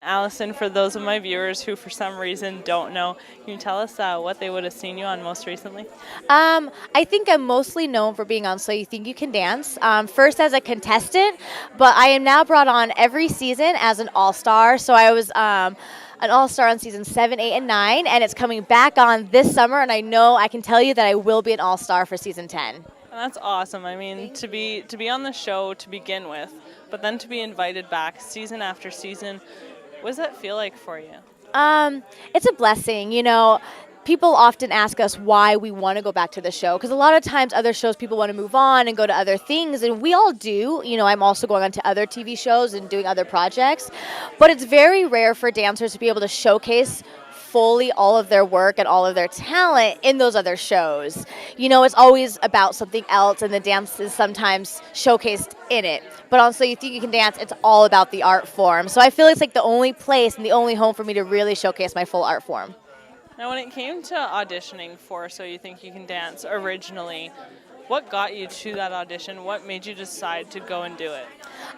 Allison, for those of my viewers who for some reason don't know, can you tell us what they would have seen you on most recently? I think I'm mostly known for being on So You Think You Can Dance, first as a contestant, but I am now brought on every season as an all-star. So I was an all-star on season 7, 8, and 9, and it's coming back on this summer, and I know I can tell you that I will be an all-star for season 10. And that's awesome. I mean, to be on the show to begin with, but then to be invited back season after season, what does that feel like for you? It's a blessing, People often ask us why we want to go back to the show because a lot of times other shows people want to move on and go to other things, and we all do. I'm also going on to other TV shows and doing other projects, but it's very rare for dancers to be able to showcase fully all of their work and all of their talent in those other shows. It's always about something else, and the dance is sometimes showcased in it. But on So You Think You Can Dance, it's all about the art form. So I feel it's like the only place and the only home for me to really showcase my full art form. Now, when it came to auditioning for So You Think You Can Dance originally, what got you to that audition? What made you decide to go and do it?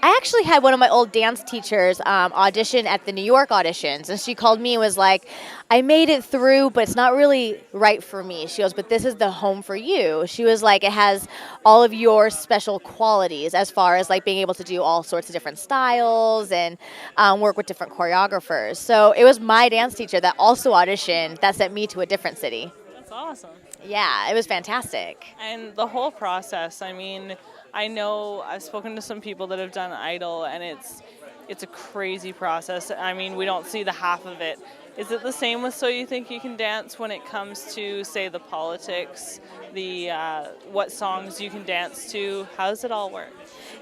I actually had one of my old dance teachers audition at the New York auditions, and she called me and was like, I made it through, but it's not really right for me. She goes, but this is the home for you. She was like, it has all of your special qualities as far as like being able to do all sorts of different styles and work with different choreographers. So it was my dance teacher that also auditioned that sent me to a different city. That's awesome. Yeah, it was fantastic. And the whole process, I mean, I know I've spoken to some people that have done Idol, and it's a crazy process. I mean, we don't see the half of it. Is it the same with So You Think You Can Dance when it comes to, say, the politics, the what songs you can dance to? How does it all work?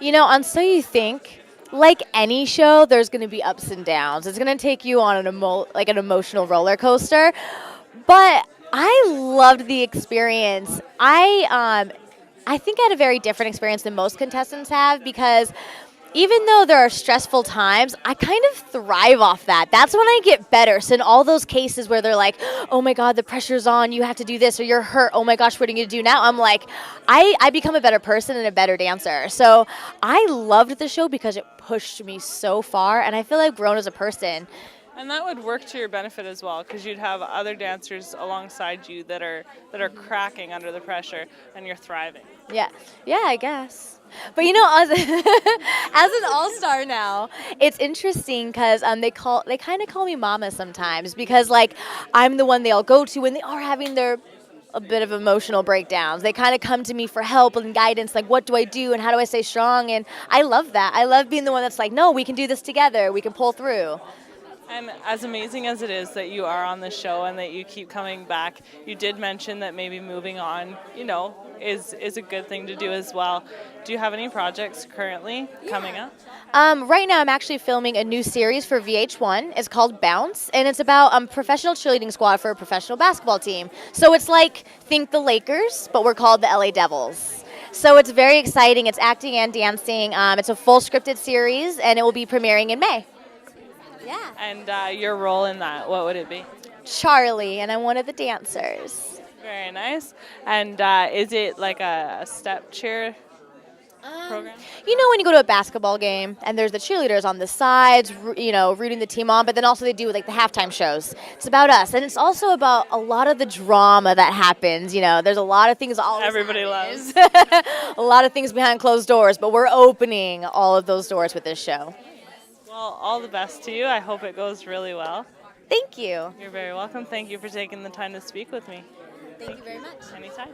On So You Think, like any show, there's going to be ups and downs. It's going to take you on an emotional roller coaster, but I loved the experience. I think I had a very different experience than most contestants have because even though there are stressful times, I kind of thrive off that. That's when I get better. So in all those cases where they're like, oh my God, the pressure's on, you have to do this, or you're hurt, oh my gosh, what are you going to do now? I'm like, I become a better person and a better dancer. So I loved the show because it pushed me so far, and I feel I've grown as a person. And that would work to your benefit as well, because you'd have other dancers alongside you that are cracking under the pressure, and you're thriving. Yeah, I guess. But as, as an all-star now, it's interesting because they kind of call me mama sometimes because like I'm the one they all go to when they are having their a bit of emotional breakdowns. They kind of come to me for help and guidance, like what do I do and how do I stay strong? And I love that. I love being the one that's like, no, we can do this together. We can pull through. And as amazing as it is that you are on the show and that you keep coming back, you did mention that maybe moving on, is a good thing to do as well. Do you have any projects currently coming up? Right now I'm actually filming a new series for VH1. It's called Bounce, and it's about professional cheerleading squad for a professional basketball team. So it's like, think the Lakers, but we're called the LA Devils. So it's very exciting. It's acting and dancing. It's a full scripted series, and it will be premiering in May. Yeah. And your role in that, what would it be? Charlie, and I'm one of the dancers. Very nice. And is it like a step cheer program? When you go to a basketball game and there's the cheerleaders on the sides, rooting the team on, but then also they do like the halftime shows. It's about us, and it's also about a lot of the drama that happens. There's a lot of things everybody loves. A lot of things behind closed doors, but we're opening all of those doors with this show. Well, all the best to you. I hope it goes really well. Thank you. You're very welcome. Thank you for taking the time to speak with me. Thank you very much. Anytime.